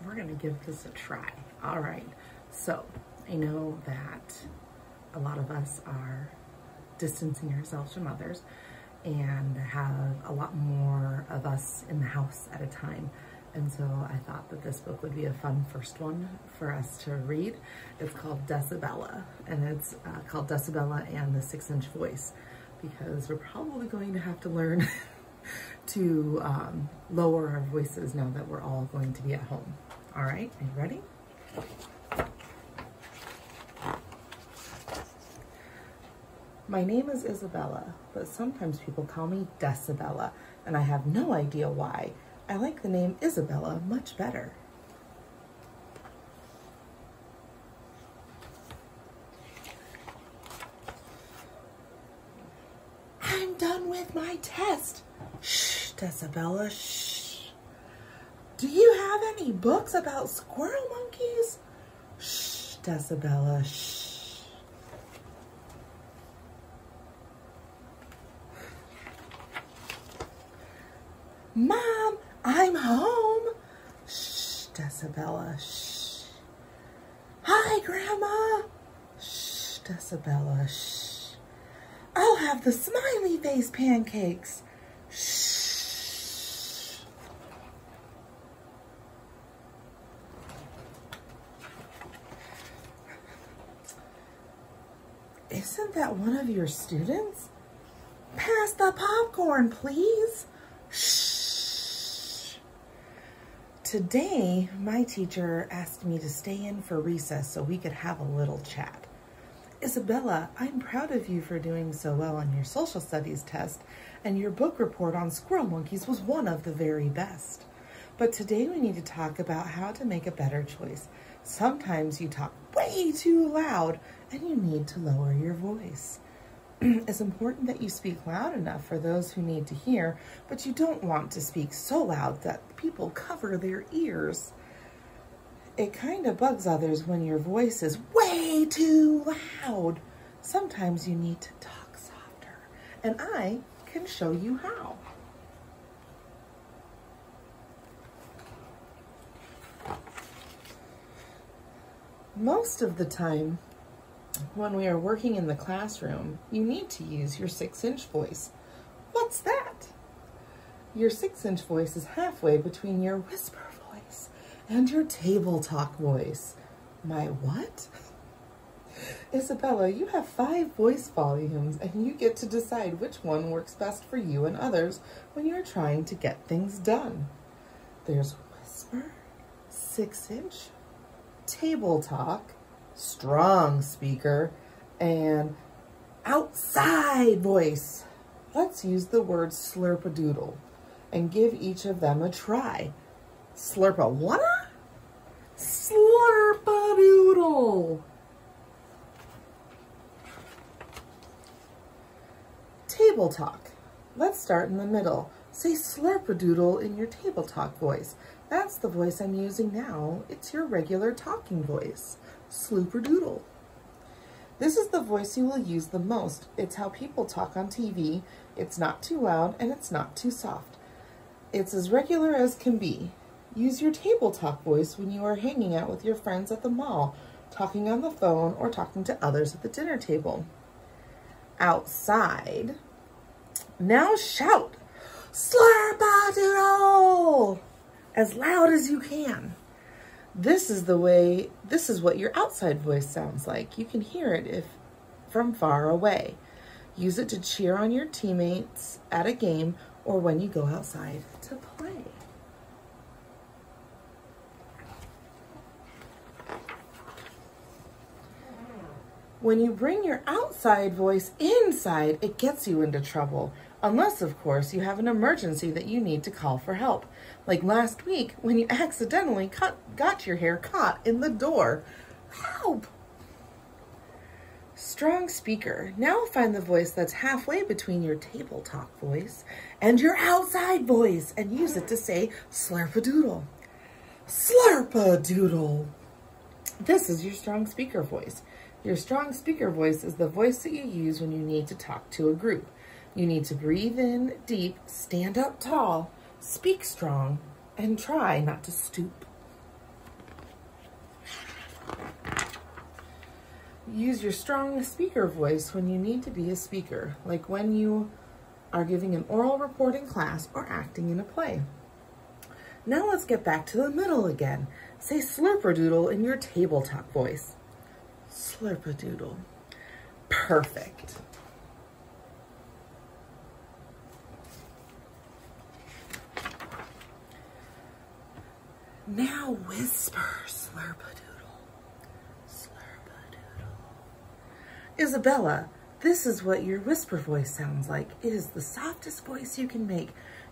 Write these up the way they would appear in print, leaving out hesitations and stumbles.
we're gonna give this a try. All right, so I know that a lot of us are distancing ourselves from others and have a lot more of us in the house at a time. And so I thought that this book would be a fun first one for us to read. It's called Decibella, and it's called Decibella and the 6-inch Voice, because we're probably going to have to learn to lower our voices now that we're all going to be at home. All right, are you ready? My name is Isabella, but sometimes people call me Decibella, and I have no idea why. I like the name Isabella much better. I'm done with my test. Shh, Decibella, shh. Do you have any books about squirrel monkeys? Shh, Decibella, shh. Mom, I'm home. Shh, Decibella, shh. Hi, Grandma. Shh, Decibella, shh. I'll have the smiley face pancakes. Shh. Isn't that one of your students? Pass the popcorn, please. Shh. Today, my teacher asked me to stay in for recess so we could have a little chat. Isabella, I'm proud of you for doing so well on your social studies test, and your book report on squirrel monkeys was one of the very best. But today we need to talk about how to make a better choice. Sometimes you talk way too loud and you need to lower your voice. It's important that you speak loud enough for those who need to hear, but you don't want to speak so loud that people cover their ears. It kind of bugs others when your voice is way too loud. Sometimes you need to talk softer, and I can show you how. Most of the time, when we are working in the classroom, you need to use your 6-inch voice. What's that? Your 6-inch voice is halfway between your whisper voice and your table talk voice. My what? Isabella, you have 5 voice volumes, and you get to decide which one works best for you and others when you're trying to get things done. There's whisper, 6-inch, table talk, strong speaker, and outside voice. Let's use the word slurpadoodle and give each of them a try. Slurpa-wanna? Slurpadoodle. Table talk. Let's start in the middle. Say slurpadoodle in your table talk voice. That's the voice I'm using now. It's your regular talking voice. Slurpadoodle. This is the voice you will use the most. It's how people talk on TV. It's not too loud and it's not too soft. It's as regular as can be. Use your table talk voice when you are hanging out with your friends at the mall, talking on the phone, or talking to others at the dinner table. Outside. Now shout, slurpadoodle, as loud as you can. This is what your outside voice sounds like. You can hear it from far away. Use it to cheer on your teammates at a game or when you go outside to play. When you bring your outside voice inside, it gets you into trouble. Unless, of course, you have an emergency that you need to call for help. Like last week when you accidentally got your hair caught in the door. Help! Strong speaker. Now find the voice that's halfway between your table talk voice and your outside voice and use it to say slurpadoodle. Slurpadoodle. This is your strong speaker voice. Your strong speaker voice is the voice that you use when you need to talk to a group. You need to breathe in deep, stand up tall, speak strong, and try not to stoop. Use your strong speaker voice when you need to be a speaker, like when you are giving an oral report in class or acting in a play. Now let's get back to the middle again. Say slurpadoodle in your table talk voice. Slurpadoodle. Perfect. Now whisper, slurpadoodle, slurpadoodle. Isabella, this is what your whisper voice sounds like. It is the softest voice you can make.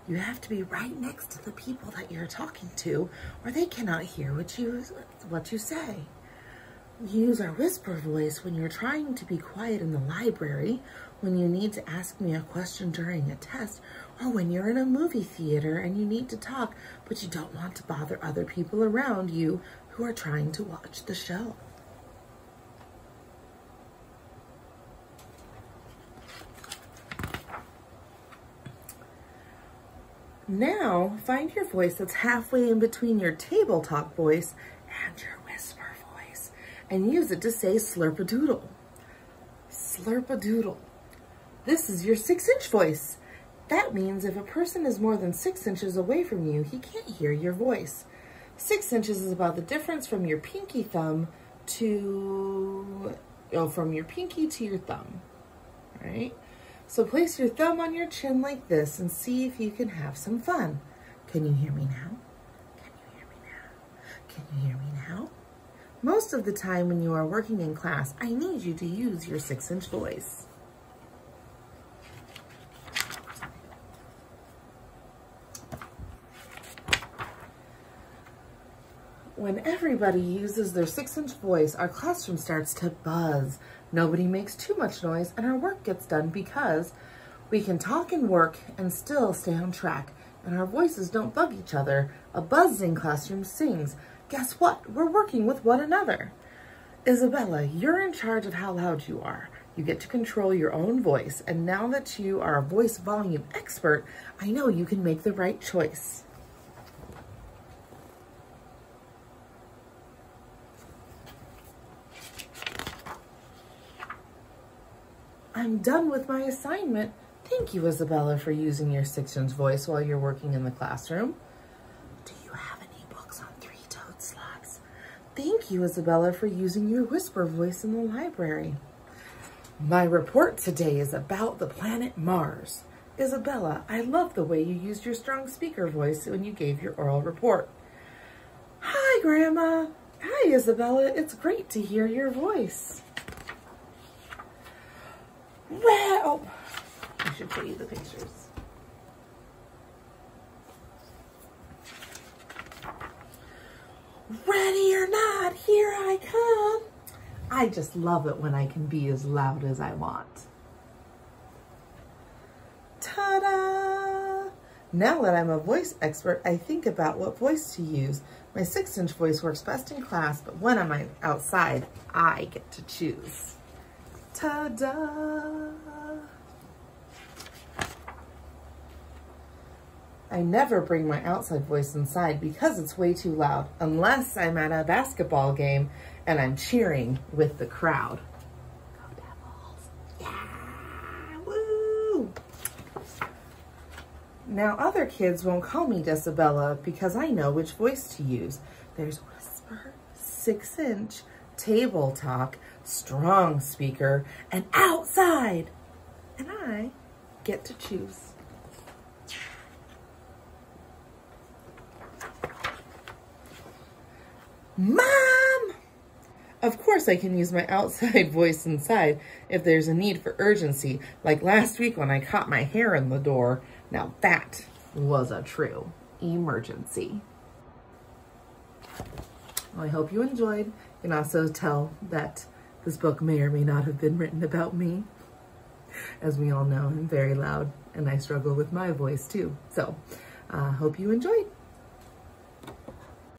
You have to be right next to the people that you're talking to, or they cannot hear what you say. Use our whisper voice when you're trying to be quiet in the library, when you need to ask me a question during a test, or when you're in a movie theater and you need to talk, but you don't want to bother other people around you who are trying to watch the show. Now, find your voice that's halfway in between your table talk voice and your whisper voice, and use it to say slurpadoodle. Slurpadoodle. This is your 6-inch voice. That means if a person is more than 6 inches away from you, he can't hear your voice. 6 inches is about the difference from your pinky thumb to, from your pinky to your thumb, right? So place your thumb on your chin like this and see if you can have some fun. Can you hear me now? Can you hear me now? Can you hear me now? Most of the time when you are working in class, I need you to use your 6-inch voice. When everybody uses their 6-inch voice, our classroom starts to buzz. Nobody makes too much noise and our work gets done because we can talk and work and still stay on track, and our voices don't bug each other. A buzzing classroom sings. Guess what? We're working with one another. Isabella, you're in charge of how loud you are. You get to control your own voice, and now that you are a voice volume expert, I know you can make the right choice. I'm done with my assignment. Thank you, Isabella, for using your 6-inch voice while you're working in the classroom. Do you have any books on 3-toed slugs? Thank you, Isabella, for using your whisper voice in the library. My report today is about the planet Mars. Isabella, I love the way you used your strong speaker voice when you gave your oral report. Hi, Grandma. Hi, Isabella. It's great to hear your voice. Well, I should show you the pictures. Ready or not, here I come. I just love it when I can be as loud as I want. Ta-da! Now that I'm a voice expert, I think about what voice to use. My 6-inch voice works best in class, but when I'm outside, I get to choose. Ta-da! I never bring my outside voice inside because it's way too loud, unless I'm at a basketball game and I'm cheering with the crowd. Go Devils! Yeah! Woo! Now other kids won't call me Decibella because I know which voice to use. There's whisper, 6-inch, table talk, strong speaker, and outside. And I get to choose. Mom! Of course I can use my outside voice inside if there's a need for urgency, like last week when I caught my hair in the door. Now that was a true emergency. Well, I hope you enjoyed. You can also tell that this book may or may not have been written about me. As we all know, I'm very loud and I struggle with my voice too. So, hope you enjoyed.